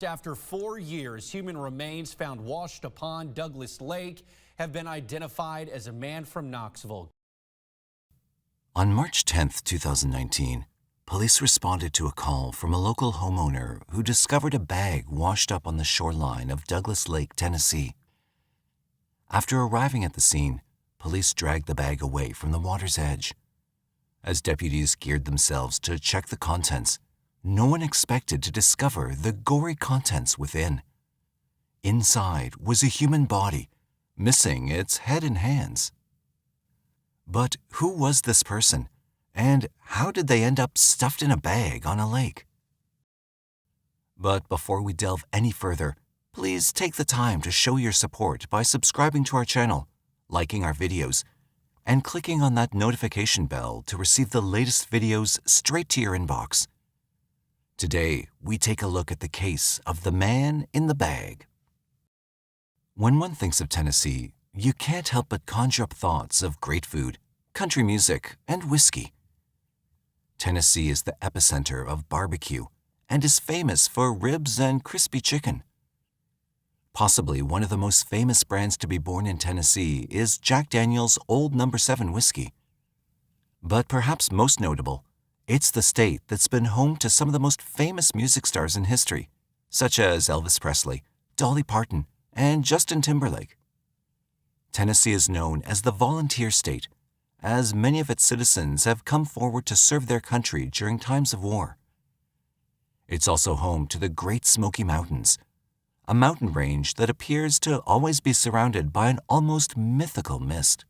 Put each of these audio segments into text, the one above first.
After 4 years, human remains found washed upon Douglas Lake have been identified as a man from Knoxville. On March 10, 2019, police responded to a call from a local homeowner who discovered a bag washed up on the shoreline of Douglas Lake, Tennessee. After arriving at the scene, police dragged the bag away from the water's edge. As deputies geared themselves to check the contents, no one expected to discover the gory contents within. Inside was a human body, missing its head and hands. But who was this person, and how did they end up stuffed in a bag on a lake? But before we delve any further, please take the time to show your support by subscribing to our channel, liking our videos, and clicking on that notification bell to receive the latest videos straight to your inbox. Today, we take a look at the case of the man in the bag. When one thinks of Tennessee, you can't help but conjure up thoughts of great food, country music, and whiskey. Tennessee is the epicenter of barbecue and is famous for ribs and crispy chicken. Possibly one of the most famous brands to be born in Tennessee is Jack Daniel's Old No. 7 whiskey. But perhaps most notable, it's the state that's been home to some of the most famous music stars in history, such as Elvis Presley, Dolly Parton, and Justin Timberlake. Tennessee is known as the volunteer state, as many of its citizens have come forward to serve their country during times of war. It's also home to the Great Smoky Mountains, a mountain range that appears to always be surrounded by an almost mythical mist.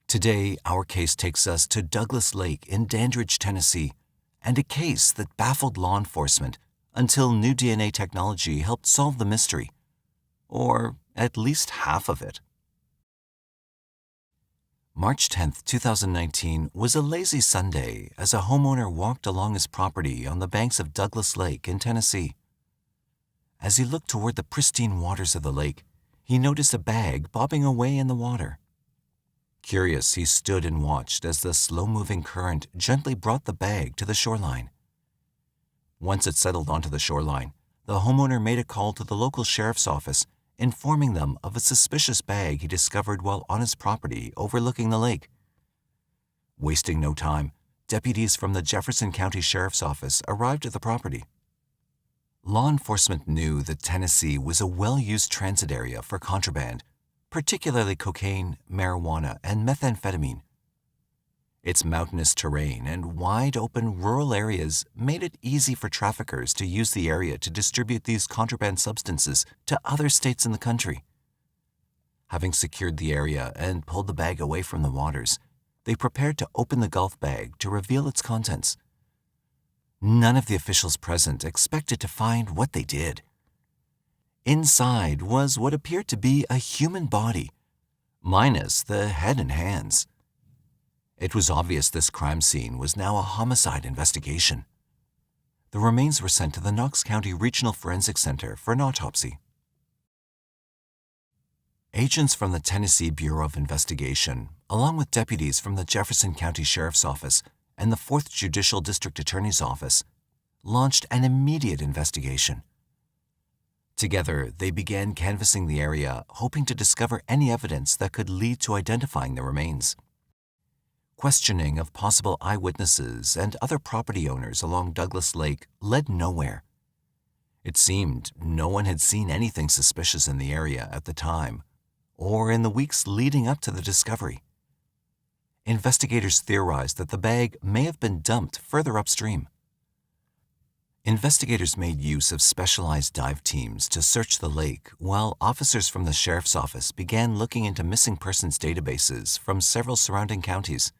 Today, our case takes us to Douglas Lake in Dandridge, Tennessee, and a case that baffled law enforcement until new DNA technology helped solve the mystery, or at least half of it. March 10, 2019 was a lazy Sunday as a homeowner walked along his property on the banks of Douglas Lake in Tennessee. As he looked toward the pristine waters of the lake, he noticed a bag bobbing away in the water. Curious, he stood and watched as the slow-moving current gently brought the bag to the shoreline. Once it settled onto the shoreline, the homeowner made a call to the local sheriff's office, informing them of a suspicious bag he discovered while on his property overlooking the lake. Wasting no time, deputies from the Jefferson County Sheriff's Office arrived at the property. Law enforcement knew that Tennessee was a well-used transit area for contraband, particularly cocaine, marijuana, and methamphetamine. Its mountainous terrain and wide-open rural areas made it easy for traffickers to use the area to distribute these contraband substances to other states in the country. Having secured the area and pulled the bag away from the waters, they prepared to open the golf bag to reveal its contents. None of the officials present expected to find what they did. Inside was what appeared to be a human body, minus the head and hands. It was obvious this crime scene was now a homicide investigation. The remains were sent to the Knox County Regional Forensic Center for an autopsy. Agents from the Tennessee Bureau of Investigation, along with deputies from the Jefferson County Sheriff's Office and the 4th Judicial District Attorney's Office, launched an immediate investigation. Together, they began canvassing the area, hoping to discover any evidence that could lead to identifying the remains. Questioning of possible eyewitnesses and other property owners along Douglas Lake led nowhere. It seemed no one had seen anything suspicious in the area at the time, or in the weeks leading up to the discovery. Investigators theorized that the bag may have been dumped further upstream. Investigators made use of specialized dive teams to search the lake, while officers from the sheriff's office began looking into missing persons databases from several surrounding counties.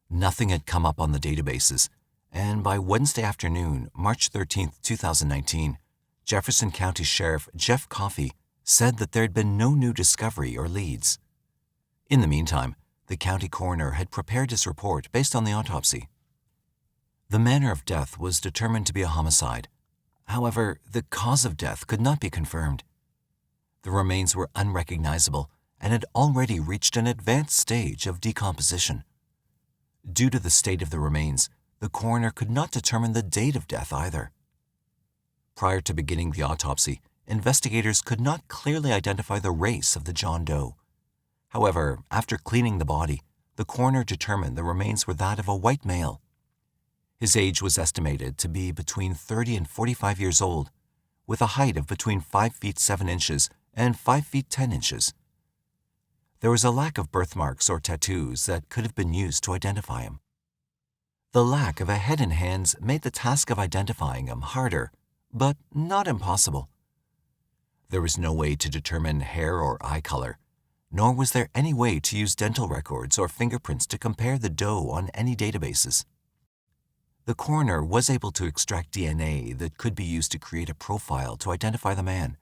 Nothing had come up on the databases, and by Wednesday afternoon, March 13, 2019, Jefferson County Sheriff Jeff Coffey said that there had been no new discovery or leads. In the meantime, the county coroner had prepared his report based on the autopsy. The manner of death was determined to be a homicide. However, the cause of death could not be confirmed. The remains were unrecognizable and had already reached an advanced stage of decomposition. Due to the state of the remains, the coroner could not determine the date of death either. Prior to beginning the autopsy, investigators could not clearly identify the race of the John Doe. However, after cleaning the body, the coroner determined the remains were that of a white male. His age was estimated to be between 30 and 45 years old, with a height of between 5 feet 7 inches and 5 feet 10 inches. There was a lack of birthmarks or tattoos that could have been used to identify him. The lack of a head and hands made the task of identifying him harder, but not impossible. There was no way to determine hair or eye color, nor was there any way to use dental records or fingerprints to compare the Doe on any databases. The coroner was able to extract DNA that could be used to create a profile to identify the man.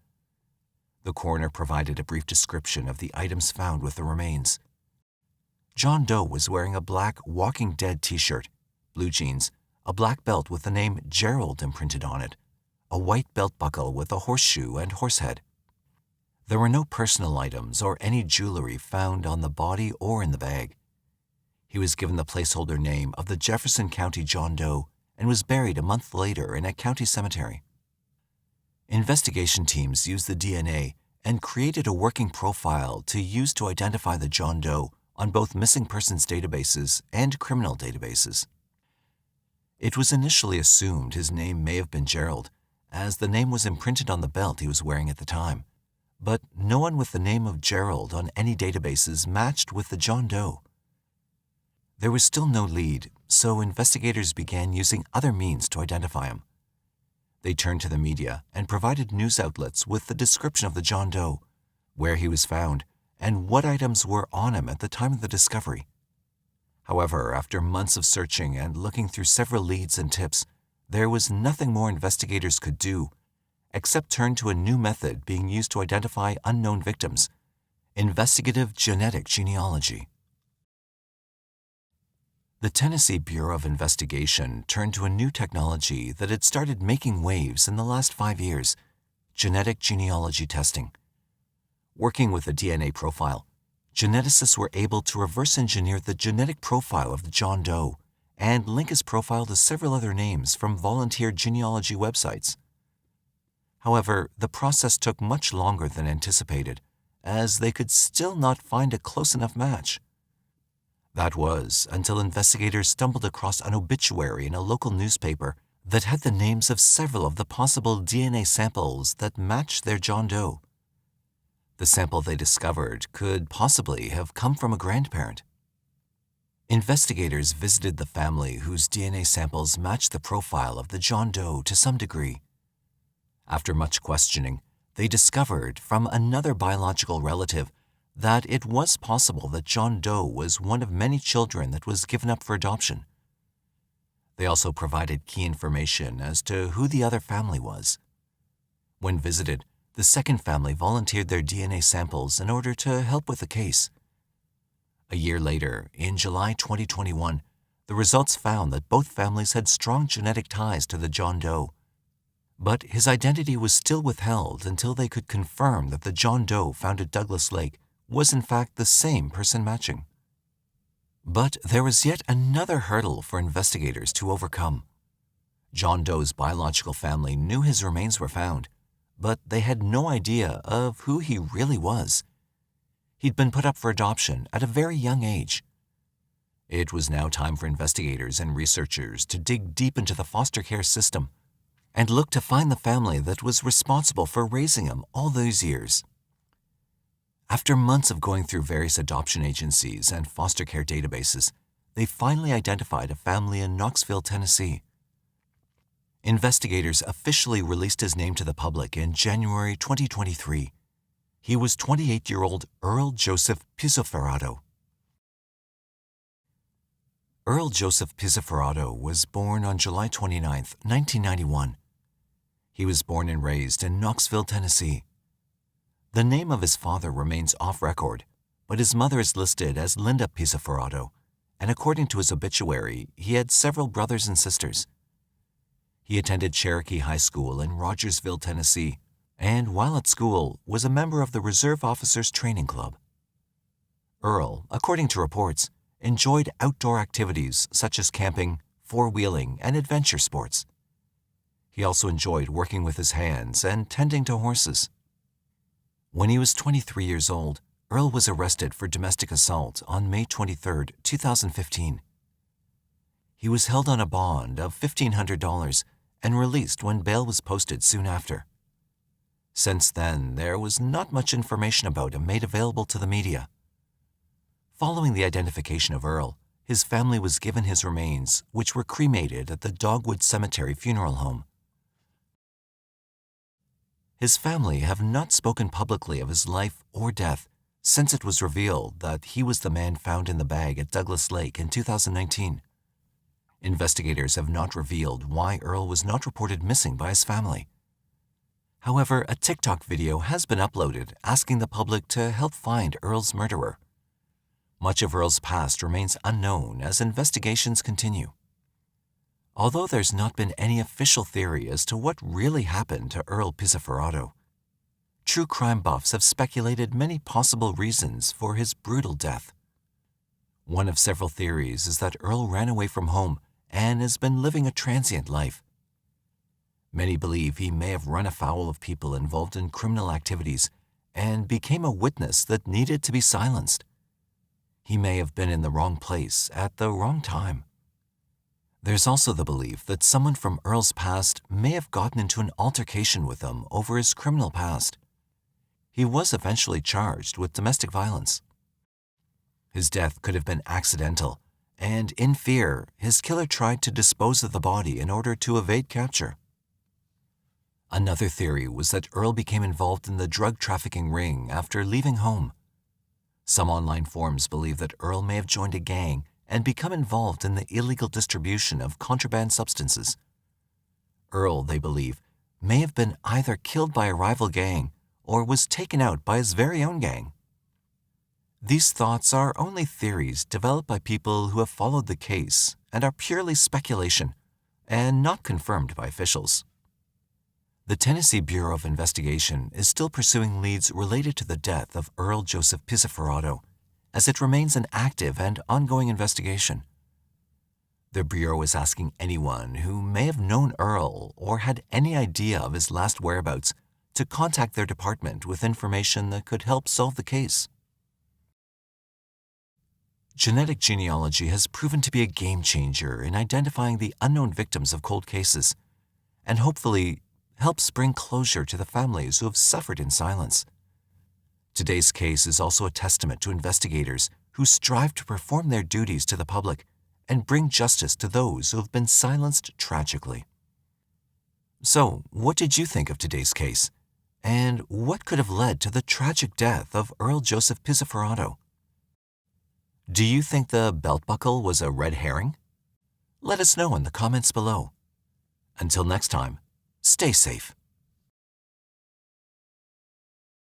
The coroner provided a brief description of the items found with the remains. John Doe was wearing a black Walking Dead t-shirt, blue jeans, a black belt with the name Gerald imprinted on it, a white belt buckle with a horseshoe and horsehead. There were no personal items or any jewelry found on the body or in the bag. He was given the placeholder name of the Jefferson County John Doe and was buried a month later in a county cemetery. Investigation teams used the DNA and created a working profile to use to identify the John Doe on both missing persons databases and criminal databases. It was initially assumed his name may have been Gerald, as the name was imprinted on the belt he was wearing at the time, but no one with the name of Gerald on any databases matched with the John Doe. There was still no lead, so investigators began using other means to identify him. They turned to the media and provided news outlets with the description of the John Doe, where he was found, and what items were on him at the time of the discovery. However, after months of searching and looking through several leads and tips, there was nothing more investigators could do, except turn to a new method being used to identify unknown victims: investigative genetic genealogy. The Tennessee Bureau of Investigation turned to a new technology that had started making waves in the last 5 years: genetic genealogy testing. Working with a DNA profile, geneticists were able to reverse engineer the genetic profile of the John Doe and link his profile to several other names from volunteer genealogy websites. However, the process took much longer than anticipated, as they could still not find a close enough match. That was until investigators stumbled across an obituary in a local newspaper that had the names of several of the possible DNA samples that matched their John Doe. The sample they discovered could possibly have come from a grandparent. Investigators visited the family whose DNA samples matched the profile of the John Doe to some degree. After much questioning, they discovered from another biological relative that it was possible that John Doe was one of many children that was given up for adoption. They also provided key information as to who the other family was. When visited, the second family volunteered their DNA samples in order to help with the case. A year later, in July 2021, the results found that both families had strong genetic ties to the John Doe. But his identity was still withheld until they could confirm that the John Doe found at Douglas Lake was in fact the same person matching. But there was yet another hurdle for investigators to overcome. John Doe's biological family knew his remains were found, but they had no idea of who he really was. He'd been put up for adoption at a very young age. It was now time for investigators and researchers to dig deep into the foster care system and look to find the family that was responsible for raising him all those years. After months of going through various adoption agencies and foster care databases, they finally identified a family in Knoxville, Tennessee. Investigators officially released his name to the public in January 2023. He was 28-year-old Earl Joseph Pizzoferrato. Earl Joseph Pizzoferrato was born on July 29, 1991. He was born and raised in Knoxville, Tennessee. The name of his father remains off record, but his mother is listed as Linda Pizzoferrato, and according to his obituary, he had several brothers and sisters. He attended Cherokee High School in Rogersville, Tennessee, and while at school was a member of the Reserve Officers Training Club. Earl, according to reports, enjoyed outdoor activities such as camping, four-wheeling, and adventure sports. He also enjoyed working with his hands and tending to horses. When he was 23 years old, Earl was arrested for domestic assault on May 23, 2015. He was held on a bond of $1,500 and released when bail was posted soon after. Since then, there was not much information about him made available to the media. Following the identification of Earl, his family was given his remains, which were cremated at the Dogwood Cemetery Funeral Home. His family have not spoken publicly of his life or death since it was revealed that he was the man found in the bag at Douglas Lake in 2019. Investigators have not revealed why Earl was not reported missing by his family. However, a TikTok video has been uploaded asking the public to help find Earl's murderer. Much of Earl's past remains unknown as investigations continue. Although there's not been any official theory as to what really happened to Earl Pizzaferrato, true crime buffs have speculated many possible reasons for his brutal death. One of several theories is that Earl ran away from home and has been living a transient life. Many believe he may have run afoul of people involved in criminal activities and became a witness that needed to be silenced. He may have been in the wrong place at the wrong time. There's also the belief that someone from Earl's past may have gotten into an altercation with him over his criminal past. He was eventually charged with domestic violence. His death could have been accidental, and in fear, his killer tried to dispose of the body in order to evade capture. Another theory was that Earl became involved in the drug trafficking ring after leaving home. Some online forums believe that Earl may have joined a gang and become involved in the illegal distribution of contraband substances. Earl, they believe, may have been either killed by a rival gang or was taken out by his very own gang. These thoughts are only theories developed by people who have followed the case and are purely speculation and not confirmed by officials. The Tennessee Bureau of Investigation is still pursuing leads related to the death of Earl Joseph Pizzaferrato, as it remains an active and ongoing investigation. The Bureau is asking anyone who may have known Earl or had any idea of his last whereabouts to contact their department with information that could help solve the case. Genetic genealogy has proven to be a game changer in identifying the unknown victims of cold cases, and hopefully helps bring closure to the families who have suffered in silence. Today's case is also a testament to investigators who strive to perform their duties to the public and bring justice to those who have been silenced tragically. So, what did you think of today's case? And what could have led to the tragic death of Earl Joseph Pizzaferrato? Do you think the belt buckle was a red herring? Let us know in the comments below. Until next time, stay safe.